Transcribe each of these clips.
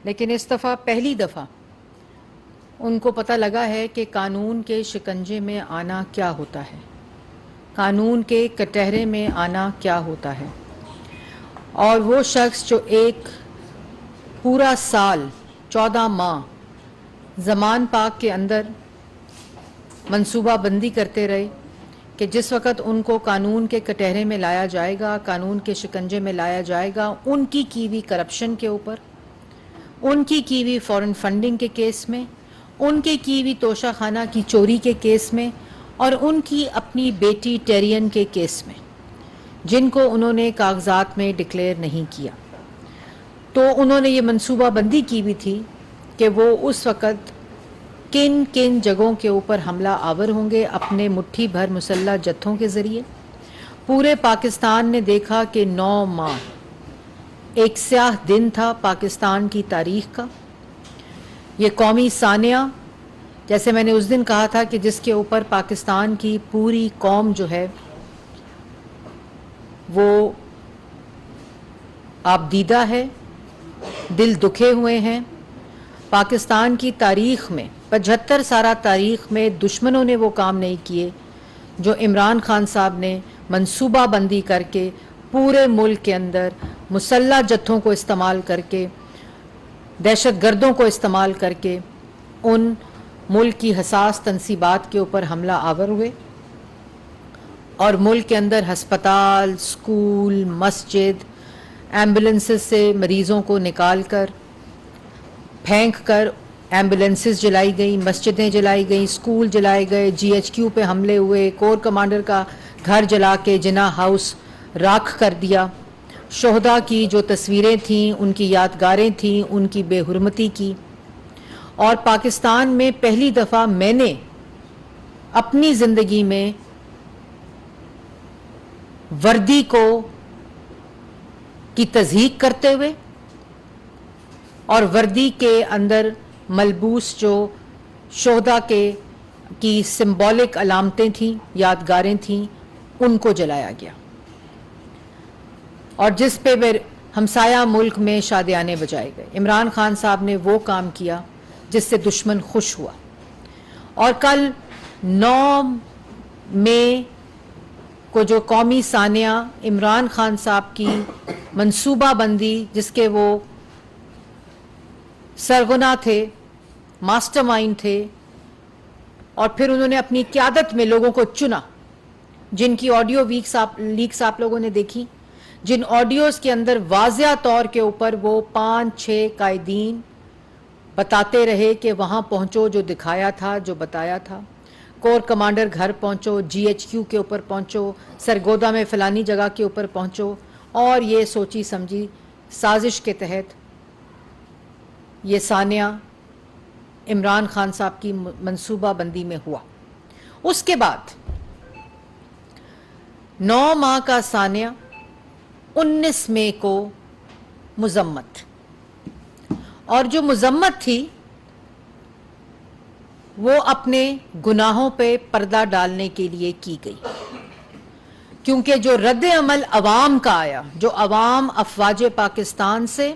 لیکن اس دفعہ پہلی دفعہ ان کو پتہ لگا ہے کہ قانون کے شکنجے میں آنا کیا ہوتا ہے، قانون کے کٹہرے میں آنا کیا ہوتا ہے۔ اور وہ شخص جو ایک پورا سال 14 ماہ زمان پاک کے اندر منصوبہ بندی کرتے رہے کہ جس وقت ان کو قانون کے کٹہرے میں لایا جائے گا، قانون کے شکنجے میں لایا جائے گا، ان کی ہوئی کرپشن کے اوپر، ان کی ہوئی فورن فنڈنگ کے کیس میں، ان کی ہوئی توشہ خانہ کی چوری کے کیس میں، اور ان کی اپنی بیٹی ٹیرین کے کیس میں، جن کو انہوں نے کاغذات میں ڈکلیئر نہیں کیا، تو انہوں نے یہ منصوبہ بندی کی بھی تھی کہ وہ اس وقت کن کن جگہوں کے اوپر حملہ آور ہوں گے اپنے مٹھی بھر مسلح جتھوں کے ذریعے۔ پورے پاکستان نے دیکھا کہ 9 ماہ ایک سیاہ دن تھا پاکستان کی تاریخ کا۔ یہ قومی سانیہ، جیسے میں نے اس دن کہا تھا کہ جس کے اوپر پاکستان کی پوری قوم جو ہے وہ آبدیدہ ہے، دل دکھے ہوئے ہیں۔ پاکستان کی تاریخ میں 75 سالہ تاریخ میں دشمنوں نے وہ کام نہیں کیے جو عمران خان صاحب نے منصوبہ بندی کر کے پورے ملک کے اندر مسلح جتھوں کو استعمال کر کے، دہشت گردوں کو استعمال کر کے ان ملک کی حساس تنصیبات کے اوپر حملہ آور ہوئے، اور ملک کے اندر ہسپتال، سکول، مسجد، ایمبولنسز سے مریضوں کو نکال کر پھینک کر ایمبولنسز جلائی گئیں، مسجدیں جلائی گئیں، سکول جلائے گئے، GHQ پہ حملے ہوئے، کور کمانڈر کا گھر جلا کے جناح ہاؤس راکھ کر دیا۔ شہداء کی جو تصویریں تھیں، ان کی یادگاریں تھیں، ان کی بے حرمتی کی۔ اور پاکستان میں پہلی دفعہ میں نے اپنی زندگی میں وردی کی تضحیک کرتے ہوئے اور وردی کے اندر ملبوس جو شہداء کی سمبولک علامتیں تھیں، یادگاریں تھیں، ان کو جلایا گیا، اور جس پہ ہمسایہ ملک میں شادیانے بجائے گئے۔ عمران خان صاحب نے وہ کام کیا جس سے دشمن خوش ہوا۔ اور کل 9 مئی کو جو قومی سانیہ عمران خان صاحب کی منصوبہ بندی، جس کے وہ سرغنہ تھے، ماسٹر مائنڈ تھے، اور پھر انہوں نے اپنی قیادت میں لوگوں کو چنا، جن کی آڈیو لیکس آپ لوگوں نے دیکھی، جن آڈیوز کے اندر واضح طور کے اوپر وہ 5-6 قائدین بتاتے رہے کہ وہاں پہنچو، جو دکھایا تھا، جو بتایا تھا، کور کمانڈر گھر پہنچو، GHQ کے اوپر پہنچو، سرگودا میں فلانی جگہ کے اوپر پہنچو، اور یہ سوچی سمجھی سازش کے تحت یہ سانیہ عمران خان صاحب کی منصوبہ بندی میں ہوا۔ اس کے بعد 9 ماہ کا سانیہ 19 مئی کو مذمت، اور جو مذمت تھی وہ اپنے گناہوں پہ پردہ ڈالنے کے لیے کی گئی، کیونکہ جو رد عمل عوام کا آیا، جو عوام افواج پاکستان سے،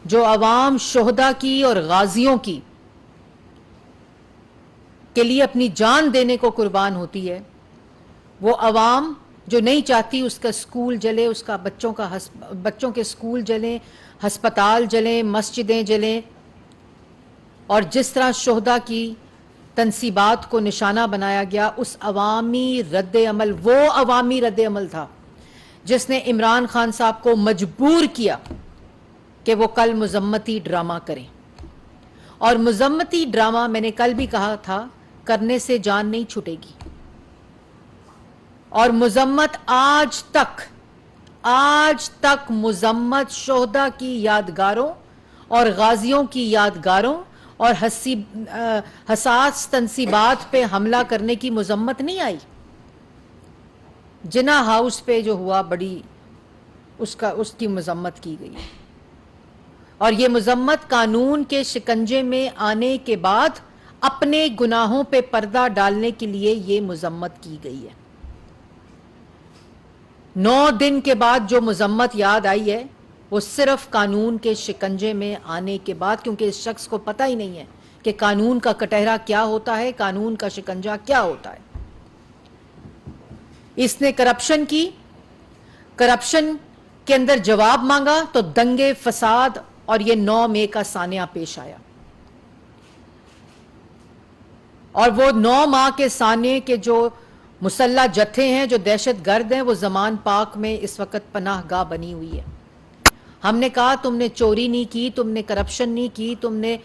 جو عوام شہداء کی اور غازیوں کی کے لیے اپنی جان دینے کو قربان ہوتی ہے، وہ عوام جو نہیں چاہتی اس کا سکول جلے، اس کا بچوں کے سکول جلیں، ہسپتال جلیں، مسجدیں جلیں، اور جس طرح شہداء کی تنصیبات کو نشانہ بنایا گیا، اس عوامی رد عمل، وہ عوامی رد عمل تھا جس نے عمران خان صاحب کو مجبور کیا کہ وہ کل مذمتی ڈرامہ کریں۔ اور مذمتی ڈرامہ، میں نے کل بھی کہا تھا، کرنے سے جان نہیں چھٹے گی، اور مذمت آج تک مذمت شہداء کی یادگاروں اور غازیوں کی یادگاروں اور حساس تنصیبات پہ حملہ کرنے کی مذمت نہیں آئی۔ جناح ہاؤس پہ جو ہوا، بڑی اس کی مذمت کی گئی، اور یہ مذمت قانون کے شکنجے میں آنے کے بعد اپنے گناہوں پہ پردہ ڈالنے کے لیے یہ مذمت کی گئی ہے۔ 9 دن کے بعد جو مذمت یاد آئی ہے وہ صرف قانون کے شکنجے میں آنے کے بعد، کیونکہ اس شخص کو پتہ ہی نہیں ہے کہ قانون کا کٹہرا کیا ہوتا ہے، قانون کا شکنجہ کیا ہوتا ہے۔ اس نے کرپشن کی، کرپشن کے اندر جواب مانگا تو دنگے فساد اور یہ 9 مئی کا سانحہ پیش آیا، اور وہ 9 ماہ کے سانحے کے جو مسلح جتھے ہیں، جو دہشت گرد ہیں، وہ زمان پاک میں اس وقت پناہ گاہ بنی ہوئی ہے۔ ہم نے کہا تم نے چوری نہیں کی، تم نے کرپشن نہیں کی، تم نے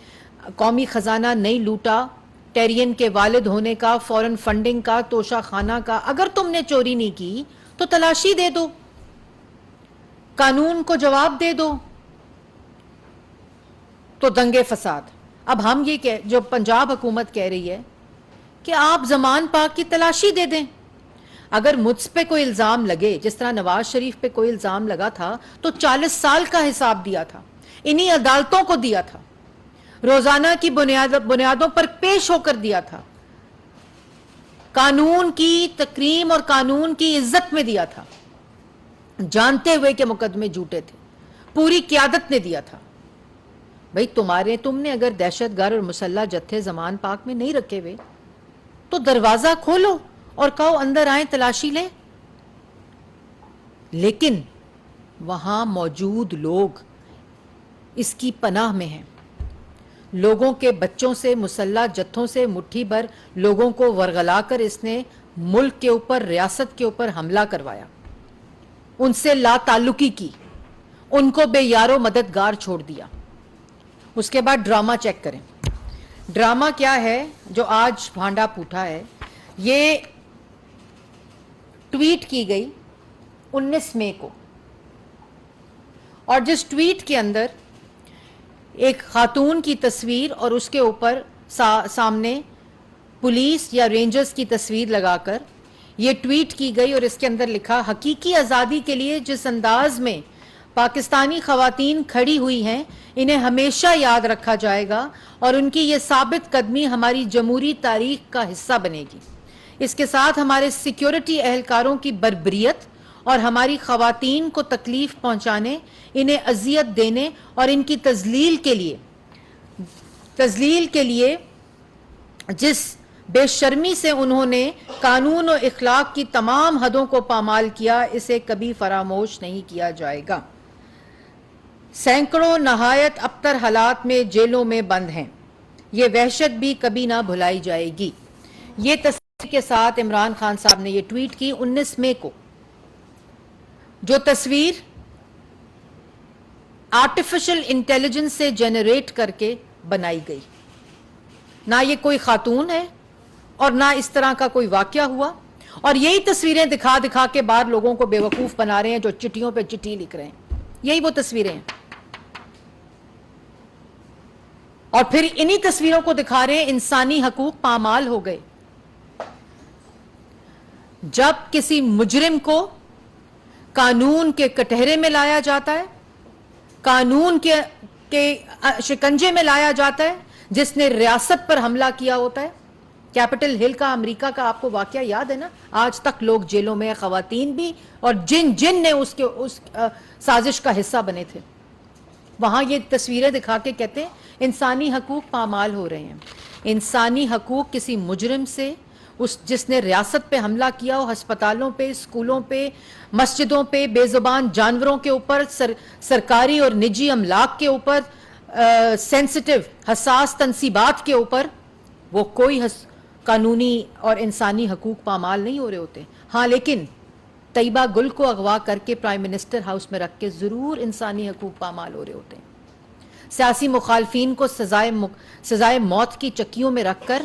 قومی خزانہ نہیں لوٹا، ٹیرین کے والد ہونے کا، فورن فنڈنگ کا، توشہ خانہ کا، اگر تم نے چوری نہیں کی تو تلاشی دے دو، قانون کو جواب دے دو۔ تو دنگے فساد۔ اب ہم یہ جو پنجاب حکومت کہہ رہی ہے کہ آپ زمان پاک کی تلاشی دے دیں۔ اگر مجھ پہ کوئی الزام لگے، جس طرح نواز شریف پہ کوئی الزام لگا تھا، تو 40 سال کا حساب دیا تھا، انہی عدالتوں کو دیا تھا، روزانہ کی بنیادوں پر پیش ہو کر دیا تھا، قانون کی تکریم اور قانون کی عزت میں دیا تھا، جانتے ہوئے کہ مقدمے جھوٹے تھے، پوری قیادت نے دیا تھا۔ بھئی تم نے اگر دہشت گرد اور مسلح جتھے زمان پاک میں نہیں رکھے ہوئے تو دروازہ کھولو اور کہو اندر آئیں، تلاشی لیں۔ لیکن وہاں موجود لوگ اس کی پناہ میں ہیں، لوگوں کے بچوں سے، مسلح جتھوں سے مٹھی بھر لوگوں کو ورغلا کر اس نے ملک کے اوپر، ریاست کے اوپر حملہ کروایا، ان سے لا تعلقی کی، ان کو بے یار و مددگار چھوڑ دیا۔ اس کے بعد ڈرامہ چیک کریں، ڈرامہ کیا ہے جو آج بھانڈا پھوٹا ہے۔ یہ ٹویٹ کی گئی 19 مئی کو، اور جس ٹویٹ کے اندر ایک خاتون کی تصویر اور اس کے اوپر سامنے پولیس یا رینجرز کی تصویر لگا کر یہ ٹویٹ کی گئی، اور اس کے اندر لکھا، حقیقی آزادی کے لیے جس انداز میں پاکستانی خواتین کھڑی ہوئی ہیں انہیں ہمیشہ یاد رکھا جائے گا، اور ان کی یہ ثابت قدمی ہماری جمہوری تاریخ کا حصہ بنے گی۔ اس کے ساتھ ہمارے سیکیورٹی اہلکاروں کی بربریت اور ہماری خواتین کو تکلیف پہنچانے، انہیں اذیت دینے اور ان کی تذلیل کے لیے جس بے شرمی سے انہوں نے قانون و اخلاق کی تمام حدوں کو پامال کیا، اسے کبھی فراموش نہیں کیا جائے گا۔ سینکڑوں نہایت ابتر حالات میں جیلوں میں بند ہیں، یہ وحشت بھی کبھی نہ بھلائی جائے گی۔ یہ تصویر کے ساتھ عمران خان صاحب نے یہ ٹویٹ کی 19 مئی کو، جو تصویر آرٹیفیشل انٹیلیجنس سے جنریٹ کر کے بنائی گئی۔ نہ یہ کوئی خاتون ہے اور نہ اس طرح کا کوئی واقعہ ہوا، اور یہی تصویریں دکھا دکھا کے بعد لوگوں کو بیوقوف بنا رہے ہیں جو چٹھیوں پہ چٹھی لکھ رہے ہیں۔ یہی وہ تصویریں ہیں، اور پھر انہی تصویروں کو دکھا رہے ہیں انسانی حقوق پامال ہو گئے۔ جب کسی مجرم کو قانون کے کٹہرے میں لایا جاتا ہے، قانون کے شکنجے میں لایا جاتا ہے، جس نے ریاست پر حملہ کیا ہوتا ہے، کیپٹل ہل کا، امریکہ کا آپ کو واقعہ یاد ہے نا، آج تک لوگ جیلوں میں، خواتین بھی، اور جن نے اس سازش کا حصہ بنے تھے، وہاں یہ تصویریں دکھا کے کہتے ہیں انسانی حقوق پامال ہو رہے ہیں۔ انسانی حقوق کسی مجرم سے، جس نے ریاست پہ حملہ کیا ہو، ہسپتالوں پہ، اسکولوں پہ، مسجدوں پہ، بے زبان جانوروں کے اوپر، سرکاری اور نجی املاک کے اوپر، سینسٹیو حساس تنصیبات کے اوپر، وہ کوئی قانونی اور انسانی حقوق پامال نہیں ہو رہے ہوتے۔ ہاں لیکن طیبہ گل کو اغوا کر کے پرائم منسٹر ہاؤس میں رکھ کے ضرور انسانی حقوق پامال ہو رہے ہوتے ہیں۔ سیاسی مخالفین کو سزائے موت کی چکیوں میں رکھ کر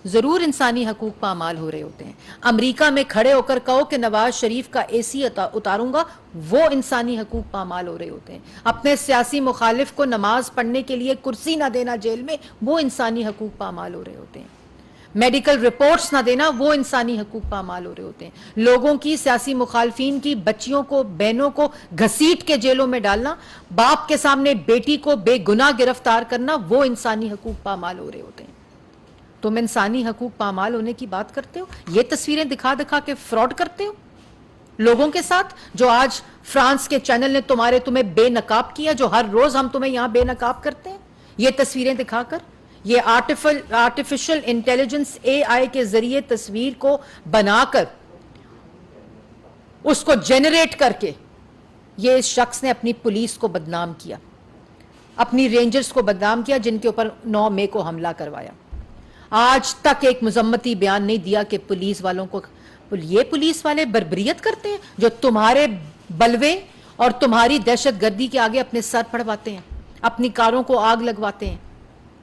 ضرور انسانی حقوق پامال ہو رہے ہوتے ہیں۔ امریکہ میں کھڑے ہو کر کہو کہ نواز شریف کا اے سی اتاروں گا، وہ انسانی حقوق پامال ہو رہے ہوتے ہیں۔ اپنے سیاسی مخالف کو نماز پڑھنے کے لیے کرسی نہ دینا جیل میں، وہ انسانی حقوق پامال ہو رہے ہوتے ہیں۔ میڈیکل رپورٹس نہ دینا، وہ انسانی حقوق پامال ہو رہے ہوتے ہیں۔ لوگوں کی، سیاسی مخالفین کی بچیوں کو، بہنوں کو گھسیٹ کے جیلوں میں ڈالنا، باپ کے سامنے بیٹی کو بے گناہ گرفتار کرنا، وہ انسانی حقوق پامال ہو رہے ہوتے ہیں۔ تم انسانی حقوق پامال ہونے کی بات کرتے ہو، یہ تصویریں دکھا دکھا کے فراڈ کرتے ہو، لوگوں کے ساتھ جو آج فرانس کے چینل نے تمہیں بے نقاب کیا, جو ہر روز ہم تمہیں یہاں بے نقاب کرتے ہیں یہ تصویریں دکھا کر, یہ آرٹیفیشل انٹیلیجنس اے آئی کے ذریعے تصویر کو بنا کر اس کو جنریٹ کر کے یہ اس شخص نے اپنی پولیس کو بدنام کیا, اپنی رینجرز کو بدنام کیا جن کے اوپر 9 مئی کو حملہ کروایا. آج تک ایک مذمتی بیان نہیں دیا کہ پولیس والوں کو, یہ پولیس والے بربریت کرتے ہیں جو تمہارے بلوے اور تمہاری دہشت گردی کے آگے اپنے سر پڑواتے ہیں, اپنی کاروں کو آگ لگواتے ہیں.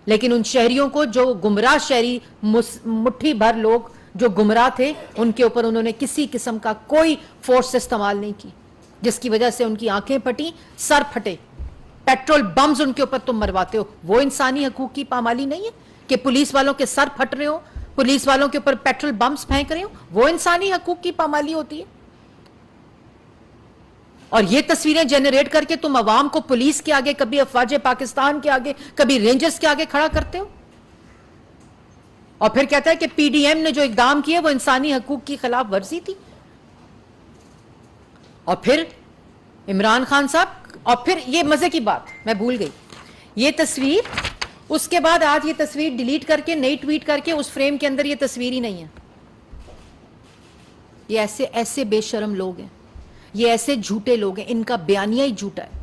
لیکن ان شہریوں کو جو گمراہ شہری, مٹھی بھر لوگ جو گمراہ تھے, ان کے اوپر انہوں نے کسی قسم کا کوئی فورس استعمال نہیں کی, جس کی وجہ سے ان کی آنکھیں پھٹی, سر پھٹے. پیٹرول بمز ان کے اوپر تم مرواتے ہو, وہ انسانی حقوق کی پامالی نہیں ہے کہ پولیس والوں کے سر پھٹ رہے ہو, پولیس والوں کے اوپر پیٹرول بمز پھینک رہے ہو, وہ انسانی حقوق کی پامالی ہوتی ہے. اور یہ تصویریں جنریٹ کر کے تم عوام کو پولیس کے آگے, کبھی افواج پاکستان کے آگے, کبھی رینجرز کے آگے کھڑا کرتے ہو, اور پھر کہتا ہے کہ پی ڈی ایم نے جو اقدام کیے وہ انسانی حقوق کی خلاف ورزی تھی. اور پھر عمران خان صاحب, اور پھر یہ مزے کی بات میں بھول گئی, یہ تصویر اس کے بعد آج یہ تصویر ڈیلیٹ کر کے نئی ٹویٹ کر کے اس فریم کے اندر یہ تصویر ہی نہیں ہے. یہ ایسے بے شرم لوگ ہیں, یہ ایسے جھوٹے لوگ ہیں, ان کا بیانیہ ہی جھوٹا ہے.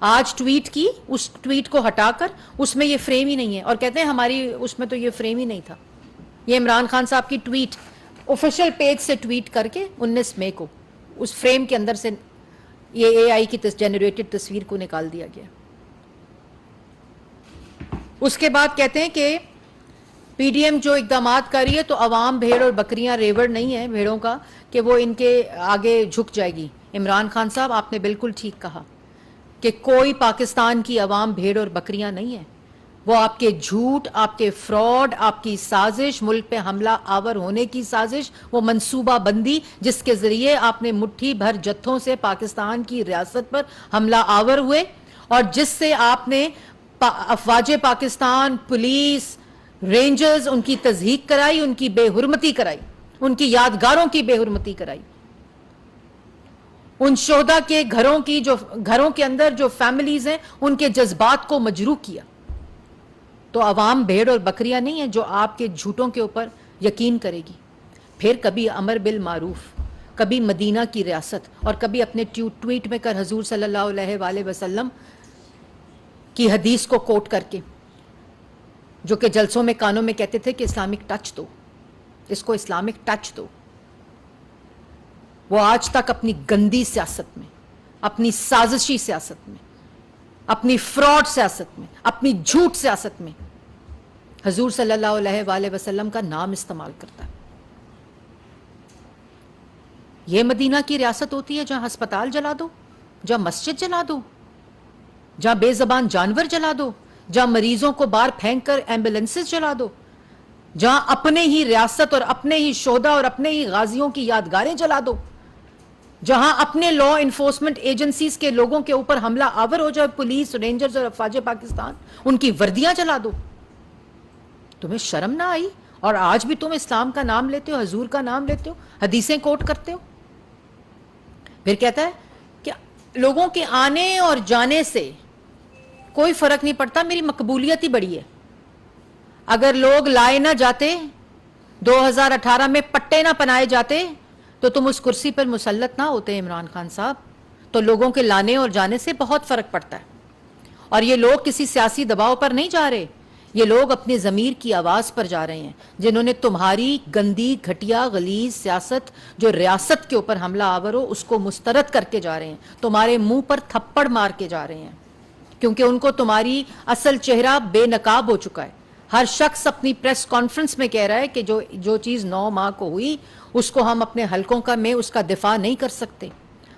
آج ٹویٹ کی, اس ٹویٹ کو ہٹا کر اس میں یہ فریم ہی نہیں ہے, اور کہتے ہیں ہماری اس میں تو یہ فریم ہی نہیں تھا. یہ عمران خان صاحب کی ٹویٹ آفیشیل پیج سے ٹویٹ کر کے 19 مئی کو اس فریم کے اندر سے یہ اے آئی کی جنریٹڈ تصویر کو نکال دیا گیا. اس کے بعد کہتے ہیں کہ پی ڈی ایم جو اقدامات کر رہی ہے تو عوام بھیڑ اور بکریاں ریوڑ نہیں ہے بھیڑوں کا کہ وہ ان کے آگے جھک جائے گی. عمران خان صاحب آپ نے بالکل ٹھیک کہا کہ کوئی پاکستان کی عوام بھیڑ اور بکریاں نہیں ہے. وہ آپ کے جھوٹ, آپ کے فراڈ, آپ کی سازش, ملک پہ حملہ آور ہونے کی سازش, وہ منصوبہ بندی جس کے ذریعے آپ نے مٹھی بھر جتھوں سے پاکستان کی ریاست پر حملہ آور ہوئے, اور جس سے آپ نے افواج پاکستان, پولیس, رینجرز, ان کی تضحیک کرائی, ان کی بے حرمتی کرائی, ان کی یادگاروں کی بے حرمتی کرائی, ان شہداء کے گھروں کے اندر جو فیملیز ہیں ان کے جذبات کو مجروح کیا. تو عوام بھیڑ اور بکریاں نہیں ہیں جو آپ کے جھوٹوں کے اوپر یقین کرے گی. پھر کبھی امر بالمعروف, کبھی مدینہ کی ریاست, اور کبھی اپنے ٹویٹ میں کر حضور صلی اللہ علیہ وآلہ وسلم کی حدیث کو کوٹ کر کے, جو کہ جلسوں میں کانوں میں کہتے تھے کہ اسلامک ٹچ دو, اس کو اسلامک ٹچ دو. وہ آج تک اپنی گندی سیاست میں, اپنی سازشی سیاست میں, اپنی فراڈ سیاست میں, اپنی جھوٹ سیاست میں حضور صلی اللہ علیہ وآلہ وسلم کا نام استعمال کرتا ہے. یہ مدینہ کی ریاست ہوتی ہے جہاں ہسپتال جلا دو, جہاں مسجد جلا دو, جہاں بے زبان جانور جلا دو, جہاں مریضوں کو باہر پھینک کر ایمبولینسز جلا دو, جہاں اپنے ہی ریاست اور اپنے ہی شہداء اور اپنے ہی غازیوں کی یادگاریں جلا دو, جہاں اپنے لا انفورسمنٹ ایجنسیز کے لوگوں کے اوپر حملہ آور ہو جائے, پولیس, رینجرز اور افواج پاکستان, ان کی وردیاں جلا دو. تمہیں شرم نہ آئی؟ اور آج بھی تم اسلام کا نام لیتے ہو, حضور کا نام لیتے ہو, حدیثیں کوٹ کرتے ہو. پھر کہتا ہے کہ لوگوں کے آنے اور جانے سے کوئی فرق نہیں پڑتا, میری مقبولیت ہی بڑی ہے. اگر لوگ لائے نہ جاتے, 2018 میں پٹے نہ پنائے جاتے, تو تم اس کرسی پر مسلط نہ ہوتے عمران خان صاحب. تو لوگوں کے لانے اور جانے سے بہت فرق پڑتا ہے. اور یہ لوگ کسی سیاسی دباؤ پر نہیں جا رہے, یہ لوگ اپنے ضمیر کی آواز پر جا رہے ہیں, جنہوں نے تمہاری گندی, گھٹیا, غلیظ سیاست جو ریاست کے اوپر حملہ آور ہو اس کو مسترد کر کے جا رہے ہیں, تمہارے منہ پر تھپڑ مار کے جا رہے ہیں, کیونکہ ان کو تمہاری اصل چہرہ بے نقاب ہو چکا ہے. ہر شخص اپنی پریس کانفرنس میں کہہ رہا ہے کہ جو چیز 9 ماہ کو ہوئی اس کو ہم اپنے حلقوں میں اس کا دفاع نہیں کر سکتے.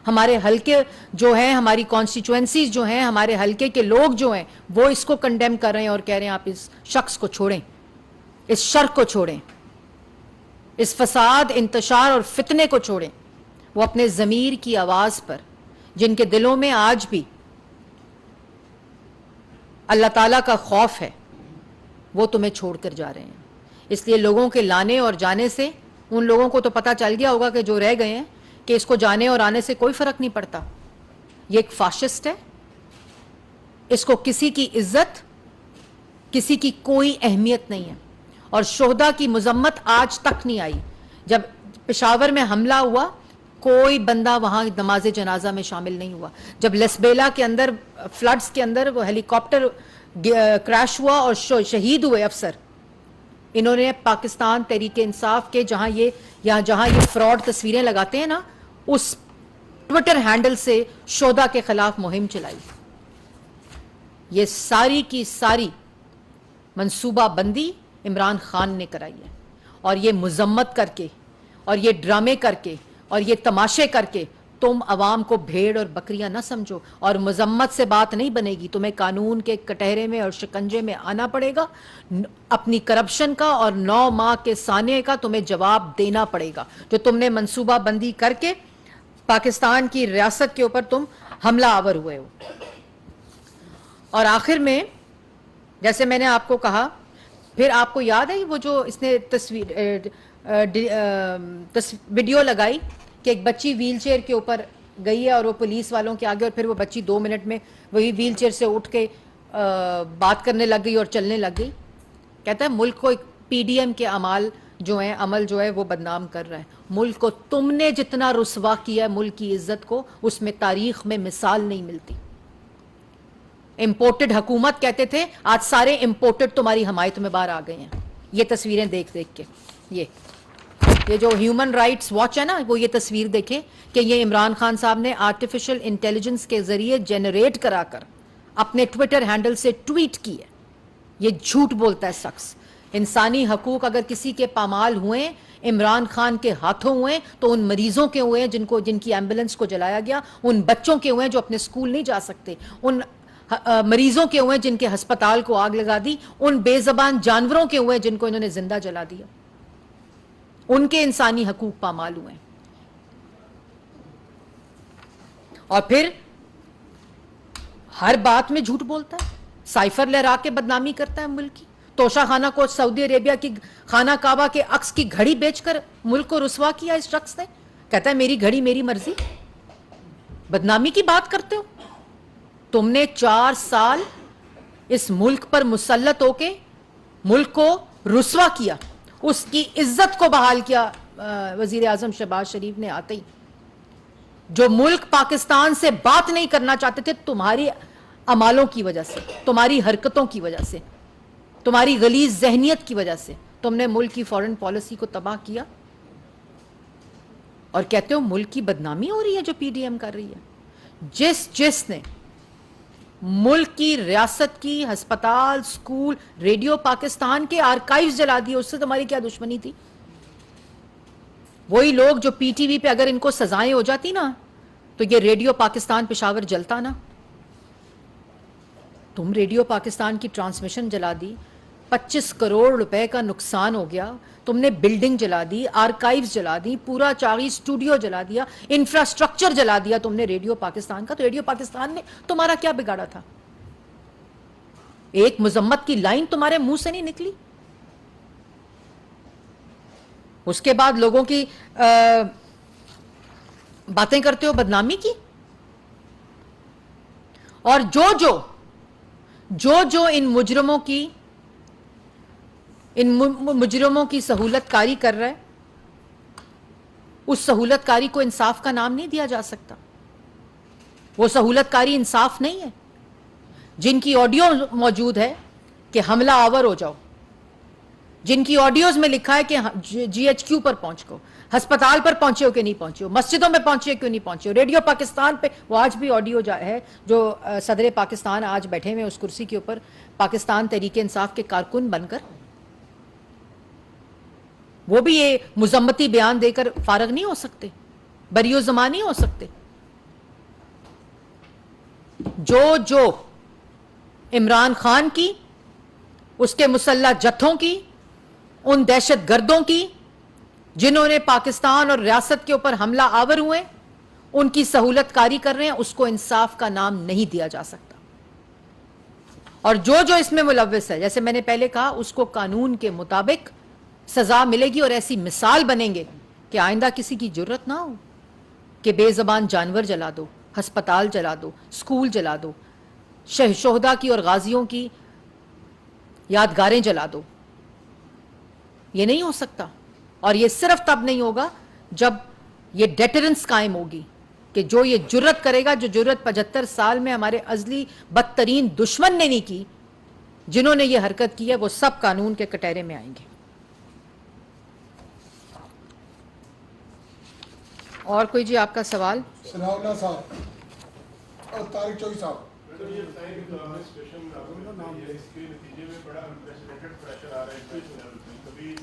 ہمارے حلقے جو ہیں, ہماری کانسٹیچوئنسیز جو ہیں, ہمارے حلقے کے لوگ جو ہیں وہ اس کو کنڈیم کر رہے ہیں اور کہہ رہے ہیں آپ اس شخص کو چھوڑیں, اس شر کو چھوڑیں, اس فساد, انتشار اور فتنے کو چھوڑیں. وہ اپنے ضمیر کی آواز پر, جن کے دلوں میں آج بھی اللہ تعالیٰ کا خوف ہے, وہ تمہیں چھوڑ کر جا رہے ہیں. اس لیے لوگوں کے لانے اور جانے سے ان لوگوں کو تو پتہ چل گیا ہوگا کہ جو رہ گئے ہیں کہ اس کو جانے اور آنے سے کوئی فرق نہیں پڑتا. یہ ایک فاشسٹ ہے, اس کو کسی کی عزت, کسی کی کوئی اہمیت نہیں ہے. اور شہداء کی مذمت آج تک نہیں آئی. جب پشاور میں حملہ ہوا کوئی بندہ وہاں نماز جنازہ میں شامل نہیں ہوا. جب لسبیلا کے اندر فلڈز کے اندر وہ ہیلی کاپٹر کریش ہوا اور شہید ہوئے افسر, انہوں نے پاکستان تحریک انصاف کے جہاں یہ فراڈ تصویریں لگاتے ہیں نا, اس ٹویٹر ہینڈل سے شہداء کے خلاف مہم چلائی. یہ ساری کی ساری منصوبہ بندی عمران خان نے کرائی ہے. اور یہ مذمت کر کے اور یہ ڈرامے کر کے اور یہ تماشے کر کے تم عوام کو بھیڑ اور بکریاں نہ سمجھو. اور مذمت سے بات نہیں بنے گی, تمہیں قانون کے کٹہرے میں اور شکنجے میں آنا پڑے گا. اپنی کرپشن کا اور 9 ماہ کے سانے کا تمہیں جواب دینا پڑے گا, جو تم نے منصوبہ بندی کر کے پاکستان کی ریاست کے اوپر تم حملہ آور ہوئے ہو. اور آخر میں جیسے میں نے آپ کو کہا, پھر آپ کو یاد ہے وہ جو اس نے ویڈیو لگائی کہ ایک بچی ویل چیئر کے اوپر گئی ہے اور وہ پولیس والوں کے آگے, اور پھر وہ بچی 2 منٹ میں وہی ویل چیئر سے اٹھ کے بات کرنے لگ گئی اور چلنے لگ گئی. کہتا ہے ملک کو پی ڈی ایم کے عمل جو ہے وہ بدنام کر رہا ہے. ملک کو تم نے جتنا رسوا کیا ہے ملک کی عزت کو, اس میں تاریخ میں مثال نہیں ملتی. امپورٹڈ حکومت کہتے تھے, آج سارے امپورٹڈ تمہاری حمایت میں باہر آ گئے ہیں. یہ تصویریں دیکھ دیکھ کے, یہ جو ہیومن رائٹس واچ ہے نا, وہ یہ تصویر دیکھے کہ یہ عمران خان صاحب نے آرٹیفیشل انٹیلیجنس کے ذریعے جنریٹ کرا کر اپنے ٹویٹر ہینڈل سے ٹویٹ کی ہے. یہ جھوٹ بولتا ہے شخص. انسانی حقوق اگر کسی کے پامال ہوئے, عمران خان کے ہاتھوں ہوئے, تو ان مریضوں کے ہوئے جن کی ایمبولنس کو جلایا گیا, ان بچوں کے ہوئے جو اپنے اسکول نہیں جا سکتے, ان مریضوں کے ہوئے جن کے ہسپتال کو آگ لگا دی, ان بے زبان جانوروں کے ہوئے جن کو انہوں نے زندہ جلا دیا. ان کے انسانی حقوق پامال ہوئے. اور پھر ہر بات میں جھوٹ بولتا ہے, سائفر لہرا کے بدنامی کرتا ہے ملک کی. توشہ خانہ کو سعودی عربیہ کی خانہ کعبہ کے عکس کی گھڑی بیچ کر ملک کو رسوا کیا اس شخص نے. کہتا ہے میری گھڑی میری مرضی. بدنامی کی بات کرتے ہو. تم نے 4 سال اس ملک پر مسلط ہو کے ملک کو رسوا کیا, اس کی عزت کو بحال کیا. وزیر اعظم شہباز شریف نے آتے ہی, جو ملک پاکستان سے بات نہیں کرنا چاہتے تھے تمہاری اعمالوں کی وجہ سے, تمہاری حرکتوں کی وجہ سے, تمہاری غلیظ ذہنیت کی وجہ سے, تم نے ملک کی فورن پالیسی کو تباہ کیا. اور کہتے ہو ملک کی بدنامی ہو رہی ہے جو پی ڈی ایم کر رہی ہے. جس نے ملک کی ریاست کی ہسپتال, سکول, ریڈیو پاکستان کے آرکائیوز جلا دیے, اس سے تمہاری کیا دشمنی تھی؟ وہی لوگ جو پی ٹی وی پہ اگر ان کو سزائیں ہو جاتی نا تو یہ ریڈیو پاکستان پشاور جلتا نا. تم ریڈیو پاکستان کی ٹرانسمیشن جلا دی, 25 کروڑ روپے کا نقصان ہو گیا. تم نے بلڈنگ جلا دی, آرکائیوز جلا دی, پورا چاغی اسٹوڈیو جلا دیا, انفراسٹرکچر جلا دیا تم نے ریڈیو پاکستان کا. تو ریڈیو پاکستان نے تمہارا کیا بگاڑا تھا؟ ایک مذمت کی لائن تمہارے منہ سے نہیں نکلی. اس کے بعد لوگوں کی باتیں کرتے ہو بدنامی کی. اور جو ان مجرموں کی سہولت کاری کر رہا ہے, اس سہولت کاری کو انصاف کا نام نہیں دیا جا سکتا. وہ سہولت کاری انصاف نہیں ہے. جن کی آڈیو موجود ہے کہ حملہ آور ہو جاؤ, جن کی آڈیوز میں لکھا ہے کہ جی ایچ کیو پر پہنچ کو, ہسپتال پر پہنچے ہو کہ نہیں پہنچے ہو, مسجدوں میں پہنچے کیوں نہیں پہنچے ہو. ریڈیو پاکستان پہ وہ آج بھی آڈیو ہے جو صدر پاکستان آج بیٹھے ہوئے اس کرسی کے اوپر پاکستان تحریک انصاف کے کارکن بن کر, وہ بھی یہ مذمتی بیان دے کر فارغ نہیں ہو سکتے, بریو زمان نہیں ہو سکتے. جو عمران خان کی, اس کے مسلح جتھوں کی, ان دہشت گردوں کی جنہوں نے پاکستان اور ریاست کے اوپر حملہ آور ہوئے, ان کی سہولت کاری کر رہے ہیں, اس کو انصاف کا نام نہیں دیا جا سکتا. اور جو اس میں ملوث ہے, جیسے میں نے پہلے کہا, اس کو قانون کے مطابق سزا ملے گی اور ایسی مثال بنیں گے کہ آئندہ کسی کی جرت نہ ہو. کہ بے زبان جانور جلا دو, ہسپتال جلا دو, اسکول جلا دو, شہداء کی اور غازیوں کی یادگاریں جلا دو. یہ نہیں ہو سکتا, اور یہ صرف تب نہیں ہوگا جب یہ ڈیٹرنس قائم ہوگی کہ جو یہ جرت کرے گا, جو جرت 75 سال میں ہمارے ازلی بدترین دشمن نے نہیں کی, جنہوں نے یہ حرکت کی ہے, وہ سب قانون کے کٹہرے میں آئیں گے. اور کوئی جی آپ کا سوال؟ ثناء اللہ صاحب اور طارق چوئی صاحب. یہ بتائیں کہ اس کے نتیجے میں بڑا انپریسیڈنٹڈ پریشر آ رہا ہے. کبھی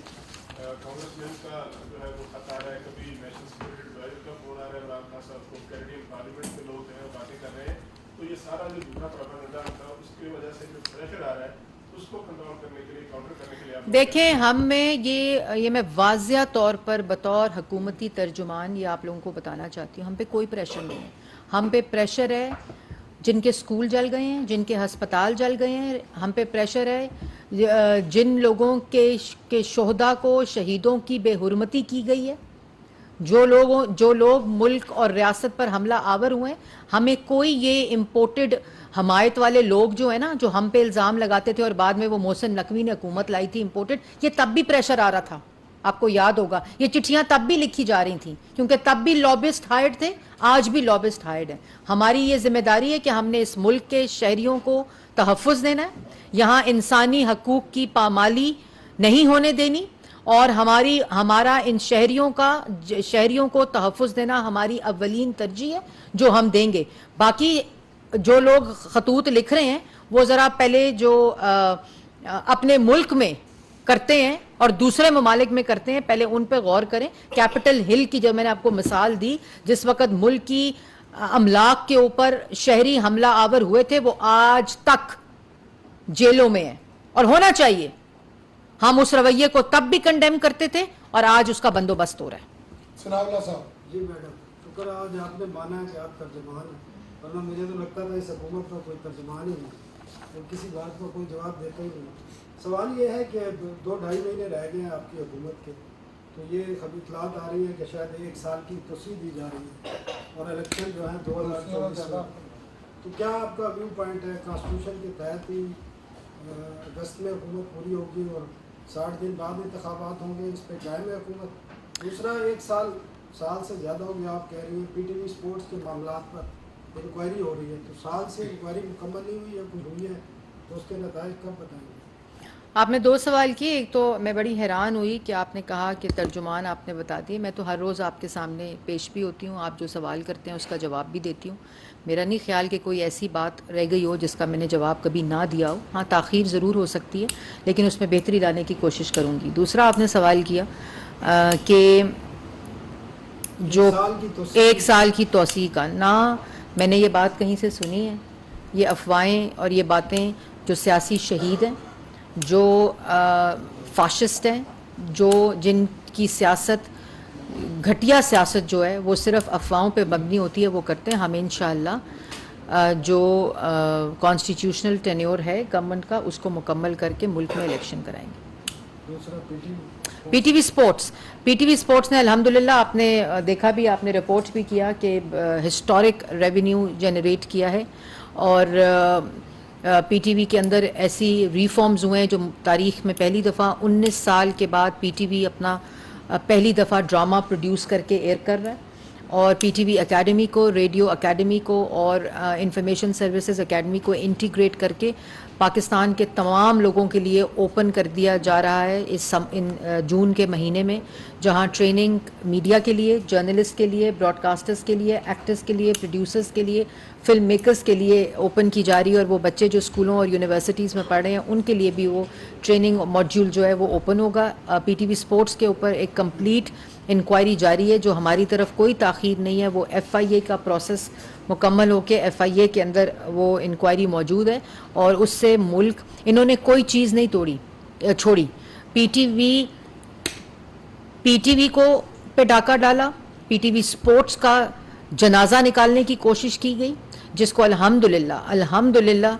کانگریس مین کا جو ہے وہ خط آ رہا ہے, کبھی نیشنل سیکورٹی ایڈوائزر کا فون آ رہا ہے, عمران خان صاحب کو کینیڈین پارلیمنٹ کے لوگ جو ہے باتیں کر رہے ہیں. تو یہ سارا جو جھوٹا پروپیگنڈا تھا, اس کی وجہ سے جو پریشر آ رہا ہے, اس کو کنٹرول کرنے کے لیے, کاؤنٹر کرنے کے لیے دیکھیں, ہم میں یہ میں واضح طور پر بطور حکومتی ترجمان یہ آپ لوگوں کو بتانا چاہتی ہوں, ہم پہ کوئی پریشر نہیں ہے. ہم پہ پریشر ہے جن کے اسکول جل گئے ہیں, جن کے ہسپتال جل گئے ہیں. ہم پہ پریشر ہے جن لوگوں کے شہداء کو, شہیدوں کی بے حرمتی کی گئی ہے, جو لوگ ملک اور ریاست پر حملہ آور ہوئے ہیں. ہمیں کوئی یہ امپورٹڈ حمایت والے لوگ جو ہیں نا, جو ہم پہ الزام لگاتے تھے اور بعد میں وہ محسن نقوی نے حکومت لائی تھی امپورٹڈ, یہ تب بھی پریشر آ رہا تھا. آپ کو یاد ہوگا یہ چٹھیاں تب بھی لکھی جا رہی تھیں, کیونکہ تب بھی لابسٹ ہائرڈ تھے, آج بھی لابسٹ ہائرڈ ہیں. ہماری یہ ذمہ داری ہے کہ ہم نے اس ملک کے شہریوں کو تحفظ دینا ہے, یہاں انسانی حقوق کی پامالی نہیں ہونے دینی, اور ہمارا ان شہریوں کو تحفظ دینا ہماری اولین ترجیح ہے, جو ہم دیں گے. باقی جو لوگ خطوط لکھ رہے ہیں وہ ذرا پہلے جو اپنے ملک میں کرتے ہیں اور دوسرے ممالک میں کرتے ہیں, پہلے ان پہ غور کریں. کیپٹل ہل کی جو میں نے آپ کو مثال دی, جس وقت ملک کی املاک کے اوپر شہری حملہ آور ہوئے تھے, وہ آج تک جیلوں میں ہیں, اور ہونا چاہیے. ہم اس رویے کو تب بھی کنڈیم کرتے تھے اور آج اس کا بندوبست ہو رہا ہے. ثناء اللہ صاحب. جی میڈم, شکر آج آپ نے مانا ہے کہ آپ ترجمان ہیں, ورنہ مجھے تو لگتا تھا اس حکومت کا کوئی ترجمان ہی نہیں, اور کسی بات کو کوئی جواب دیتا ہی نہیں. سوال یہ ہے کہ 2-2.5 مہینے رہ گئے ہیں آپ کی حکومت کے, تو یہ اطلاعات آ رہی ہے کہ شاید 1 سال کی توسیع دی جا رہی ہے, اور الیکشن جو ہے 2024 میں. تو کیا آپ کا ویو پوائنٹ ہے, کانسٹیٹیوشن کے تحت ہی اگست میں حکومت پوری ہوگی اور 60 دن بعد انتخابات ہوں گے, اس پہ قائم ہے حکومت؟ دوسرا, 1 سال سے زیادہ ہو گیا, آپ کہہ رہی ہیں پی ٹی وی اسپورٹس کے معاملات پر انکوائری ہو رہی ہے, تو سال سے انکوائری مکمل نہیں ہوئی ہے, کوئی ہوئی ہے, تو اس کے نتائج کب بتائیں گے؟ آپ نے 2 سوال کیے. ایک تو میں بڑی حیران ہوئی کہ آپ نے کہا کہ ترجمان آپ نے بتا دی. میں تو ہر روز آپ کے سامنے پیش بھی ہوتی ہوں, آپ جو سوال کرتے ہیں اس کا جواب بھی دیتی ہوں. میرا نہیں خیال کہ کوئی ایسی بات رہ گئی ہو جس کا میں نے جواب کبھی نہ دیا ہو. ہاں, تاخیر ضرور ہو سکتی ہے, لیکن اس میں بہتری لانے کی کوشش کروں گی. دوسرا, آپ نے سوال کیا کہ جو 1 سال کی توسیع کا, نہ میں نے یہ بات کہیں سے سنی ہے. یہ افواہیں اور یہ باتیں جو سیاسی شہید ہیں, جو فاشسٹ ہیں, جن کی سیاست گھٹیا سیاست جو ہے وہ صرف افواہوں پہ مبنی ہوتی ہے, وہ کرتے ہیں. ہم انشاءاللہ جو کانسٹیٹیوشنل ٹینیور ہے گورنمنٹ کا, اس کو مکمل کر کے ملک میں الیکشن کرائیں گے. دوسرا, پی ٹی وی اسپورٹس نے الحمدللہ, آپ نے دیکھا بھی, آپ نے رپورٹ بھی کیا کہ ہسٹورک ریونیو جنریٹ کیا ہے, اور پی ٹی وی کے اندر ایسی ریفارمز ہوئے ہیں جو تاریخ میں پہلی دفعہ 19 سال کے بعد پی ٹی وی اپنا پہلی دفعہ ڈرامہ پروڈیوس کر کے ایئر کر رہا ہے. اور پی ٹی وی اکیڈمی کو, ریڈیو اکیڈمی کو اور انفارمیشن سروسز اکیڈمی کو انٹیگریٹ کر کے پاکستان کے تمام لوگوں کے لیے اوپن کر دیا جا رہا ہے ان جون کے مہینے میں, جہاں ٹریننگ میڈیا کے لیے, جرنلسٹ کے لیے, براڈ کاسٹرز کے لیے, ایکٹرز کے لیے, پروڈیوسرز کے لیے, فلم میکرز کے لیے اوپن کی جا رہی ہے. اور وہ بچے جو اسکولوں اور یونیورسٹیز میں پڑھ رہے ہیں ان کے لیے بھی وہ ٹریننگ ماڈیول جو ہے وہ اوپن ہوگا. پی ٹی وی اسپورٹس کے اوپر ایک کمپلیٹ انکوائری جاری ہے, جو ہماری طرف کوئی تاخیر نہیں ہے. وہ ایف آئی اے کا پروسیس مکمل ہو کے ایف آئی اے کے اندر وہ انکوائری موجود ہے, اور اس سے ملک, انہوں نے کوئی چیز نہیں چھوڑی. پی ٹی وی کو پہ ڈاکہ ڈالا, پی ٹی وی اسپورٹس کا جنازہ نکالنے کی کوشش کی گئی, جس کو الحمدللہ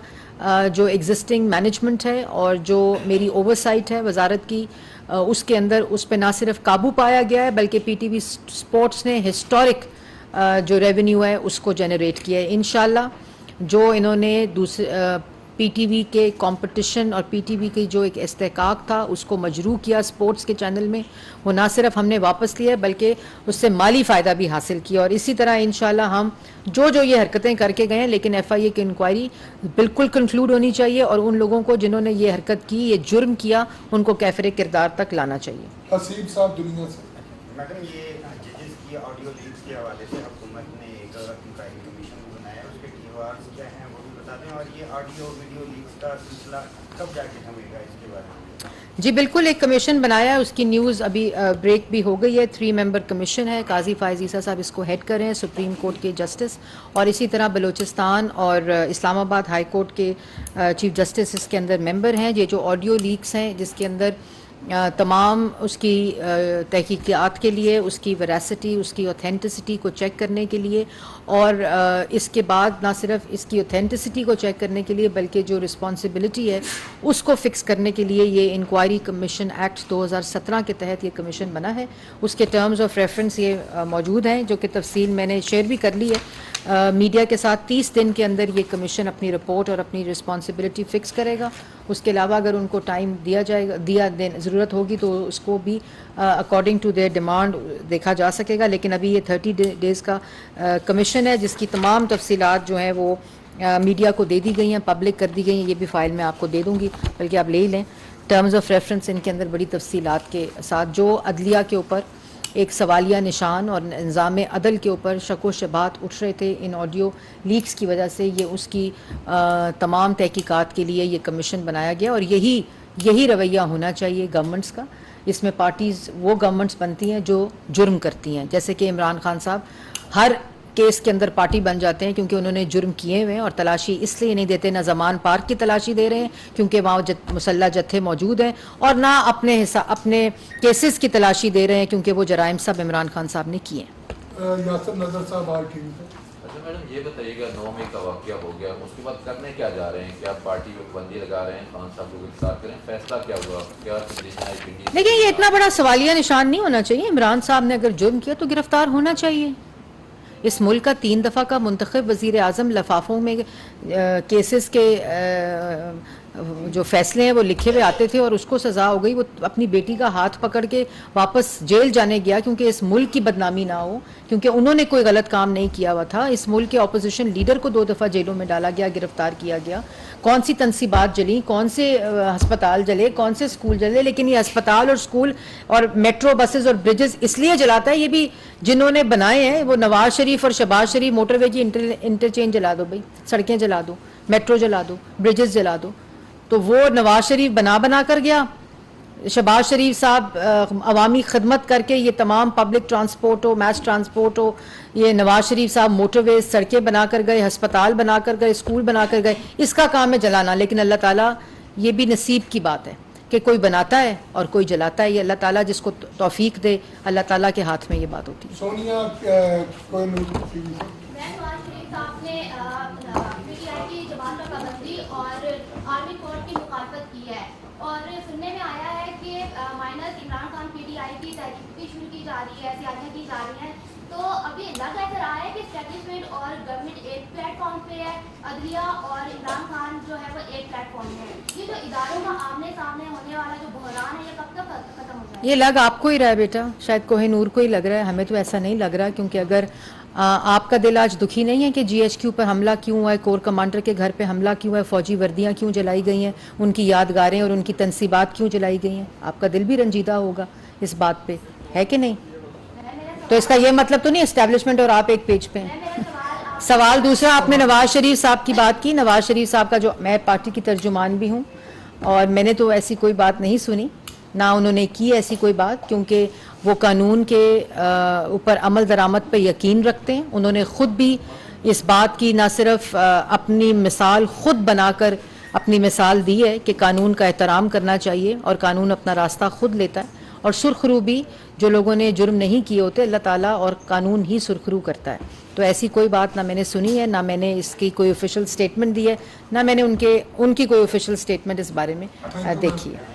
جو ایگزسٹنگ مینجمنٹ ہے اور جو میری اوورسائٹ ہے وزارت کی, اس کے اندر اس پہ نہ صرف قابو پایا گیا ہے, بلکہ پی ٹی وی اسپورٹس نے ہسٹورک جو ریونیو ہے اس کو جنریٹ کیا ہے. انشاءاللہ جو انہوں نے پی ٹی وی کے کمپٹیشن اور پی ٹی وی کی جو ایک استحقاق تھا اس کو مجروح کیا سپورٹس کے چینل میں, وہ نہ صرف ہم نے واپس لیا بلکہ اس سے مالی فائدہ بھی حاصل کیا. اور اسی طرح انشاءاللہ ہم جو یہ حرکتیں کر کے گئے ہیں, لیکن ایف آئی اے کی انکوائری بالکل کنکلوڈ ہونی چاہیے اور ان لوگوں کو جنہوں نے یہ حرکت کی, یہ جرم کیا, ان کو کیفر کردار تک لانا چاہیے. حسیب صاحب دنیا سے. میڈم یہ ججز کی آڈیو لیکس کے حوالے سے حکومت نے ایک انکوائری کمیشن بنایا ہے, اس کے ٹیوارز کیا ہیں وہ بھی بتا دیں, اور یہ آڈیو ویڈیو لیکس کا سلسلہ کب جا کے تھمے گا, اس کے بارے میں. جی بالکل, ایک کمیشن بنایا ہے, اس کی نیوز ابھی بریک بھی ہو گئی ہے. 3 ممبر کمیشن ہے, قاضی فائز عیسیٰ صاحب اس کو ہیڈ کر رہے ہیں, سپریم کورٹ کے جسٹس, اور اسی طرح بلوچستان اور اسلام آباد ہائی کورٹ کے چیف جسٹس اس کے اندر ممبر ہیں. یہ جو آڈیو لیکس ہیں جس کے اندر تمام اس کی تحقیقات کے لیے, اس کی ویراسٹی, اس کی اوتھینٹسٹی کو چیک کرنے کے لیے, اور اس کے بعد نہ صرف اس کی اوتھینٹسٹی کو چیک کرنے کے لیے بلکہ جو رسپانسبلٹی ہے اس کو فکس کرنے کے لیے یہ انکوائری کمیشن ایکٹ 2017 کے تحت یہ کمیشن بنا ہے. اس کے ٹرمز آف ریفرنس یہ موجود ہیں جو کہ تفصیل میں نے شیئر بھی کر لی ہے میڈیا کے ساتھ. 30 دن کے اندر یہ کمیشن اپنی رپورٹ اور اپنی رسپانسبلٹی فکس کرے گا. اس کے علاوہ اگر ان کو ٹائم دیا ضرورت ہوگی تو اس کو بھی اکارڈنگ ٹو دیئر ڈیمانڈ دیکھا جا سکے گا. لیکن ابھی یہ 30 ڈیز کا کمیشن ہے جس کی تمام تفصیلات جو ہیں وہ میڈیا کو دے دی گئی ہیں, پبلک کر دی گئی ہیں. یہ بھی فائل میں آپ کو دے دوں گی, بلکہ آپ لے ہی لیں. ٹرمز آف ریفرنس ان کے اندر بڑی تفصیلات کے ساتھ, جو عدلیہ کے اوپر ایک سوالیہ نشان اور نظام عدل کے اوپر شک و شبہات اٹھ رہے تھے ان آڈیو لیکس کی وجہ سے, یہ اس کی تمام تحقیقات کے لیے یہ کمیشن بنایا گیا. اور یہی رویہ ہونا چاہیے گورنمنٹس کا. اس میں پارٹیز وہ گورنمنٹس بنتی ہیں جو جرم کرتی ہیں, جیسے کہ عمران خان صاحب ہر کیس کے اندر پارٹی بن جاتے ہیں کیونکہ انہوں نے جرم کیے ہوئے ہیں, اور تلاشی اس لیے نہیں دیتے, نہ زمان پارک کی تلاشی دے رہے ہیں کیونکہ وہاں مسلح جتھے موجود ہیں, اور نہ اپنے کیسز کی تلاشی دے رہے ہیں کیونکہ وہ جرائم سب عمران خان صاحب نے کیے ہیں. یاسر نظر صاحب آر ٹی وی سے. اچھا میڈم یہ بتائیے گا 9 مئی کا واقعہ ہو گیا, اس کے بعد کرنے کیا جا رہے ہیں, کیا پارٹی میں بندی لگا رہے ہیں, خان صاحب کو گرفتار کریں, فیصلہ کیا ہوا, کیا دیکھیں یہ اتنا بڑا سوالیہ نشان نہیں ہونا چاہیے. عمران صاحب نے اگر جرم کیا تو گرفتار ہونا چاہیے. اس ملک کا 3 دفعہ کا منتخب وزیر اعظم لفافوں میں کیسز کے جو فیصلے ہیں وہ لکھے ہوئے آتے تھے اور اس کو سزا ہو گئی. وہ اپنی بیٹی کا ہاتھ پکڑ کے واپس جیل جانے گیا کیونکہ اس ملک کی بدنامی نہ ہو, کیونکہ انہوں نے کوئی غلط کام نہیں کیا ہوا تھا. اس ملک کے اپوزیشن لیڈر کو 2 دفعہ جیلوں میں ڈالا گیا, گرفتار کیا گیا. کون سی تنصیبات جلی, کون سے ہسپتال جلے, کون سے اسکول جلے, لیکن یہ ہسپتال اور اسکول اور میٹرو بسز اور بریجز اس لیے جلاتا ہے, یہ بھی جنہوں نے بنائے ہیں وہ نواز شریف اور شہباز شریف. موٹر وے کی انٹرچینج جلا دو بھائی, سڑکیں جلا دو, میٹرو جلا دو, بریجز جلا دو. تو وہ نواز شریف بنا کر گیا, شہباز شریف صاحب عوامی خدمت کر کے یہ تمام پبلک ٹرانسپورٹ ہو, میس ٹرانسپورٹ ہو, یہ نواز شریف صاحب موٹر ویز, سڑکیں بنا کر گئے, ہسپتال بنا کر گئے, اسکول بنا کر گئے. اس کا کام ہے جلانا. لیکن اللہ تعالیٰ, یہ بھی نصیب کی بات ہے کہ کوئی بناتا ہے اور کوئی جلاتا ہے. یہ اللہ تعالیٰ جس کو توفیق دے, اللہ تعالیٰ کے ہاتھ میں یہ بات ہوتی ہے. سونیا کوئی صاحب نے پی ٹی آئی کی زبان پر پابندی اور آرمی کورٹ کی مخالفت کی ہے, اور سننے میں آیا ہے کہ minor Imran Khan P T I کی تحقیق بھی شروع کی جا رہی ہے, سیاستیں کی جا رہی ہیں. تو ابھی لگ ایسا رہا ہے کہ اسٹیبلشمنٹ اور گورنمنٹ ایک پلیٹ فارم پہ ہے, عدلیہ اور عمران خان جو ہے وہ ایک پلیٹ فارم پہ ہے. یہ جو اداروں کا آمنے سامنے ہونے والا جو بحران ہے یہ کب تک ختم ہو جائے گا؟ یہ لگ آپ کو ہی رہا ہے بیٹا, شاید کوہ نور کو ہی لگ رہا ہے, ہمیں تو ایسا نہیں لگ رہا. کیونکہ اگر آپ کا دل آج دکھی نہیں ہے کہ جی ایچ کیو پر حملہ کیوں ہوا ہے, کور کمانڈر کے گھر پہ حملہ کیوں ہے, فوجی وردیاں کیوں جلائی گئی ہیں, ان کی یادگاریں اور ان کی تنصیبات کیوں جلائی گئی ہیں, آپ کا دل بھی رنجیدہ ہوگا اس بات پہ, ہے کہ نہیں؟ تو اس کا یہ مطلب تو نہیں اسٹیبلشمنٹ اور آپ ایک پیج پہ ہیں. سوال دوسرا, آپ نے نواز شریف صاحب کی بات کی. نواز شریف صاحب کا جو, میں پارٹی کی ترجمان بھی ہوں اور میں نے تو ایسی کوئی بات نہیں سنی, نہ انہوں نے کی ایسی کوئی بات, کیونکہ وہ قانون کے اوپر عمل درآمد پہ یقین رکھتے ہیں. انہوں نے خود بھی اس بات کی نہ صرف اپنی مثال خود بنا کر اپنی مثال دی ہے کہ قانون کا احترام کرنا چاہیے اور قانون اپنا راستہ خود لیتا ہے, اور سرخرو بھی جو لوگوں نے جرم نہیں کیے ہوتے اللہ تعالیٰ اور قانون ہی سرخرو کرتا ہے. تو ایسی کوئی بات نہ میں نے سنی ہے, نہ میں نے اس کی کوئی آفیشیل سٹیٹمنٹ دی ہے, نہ میں نے ان کی کوئی آفیشیل سٹیٹمنٹ اس بارے میں دیکھی ہے.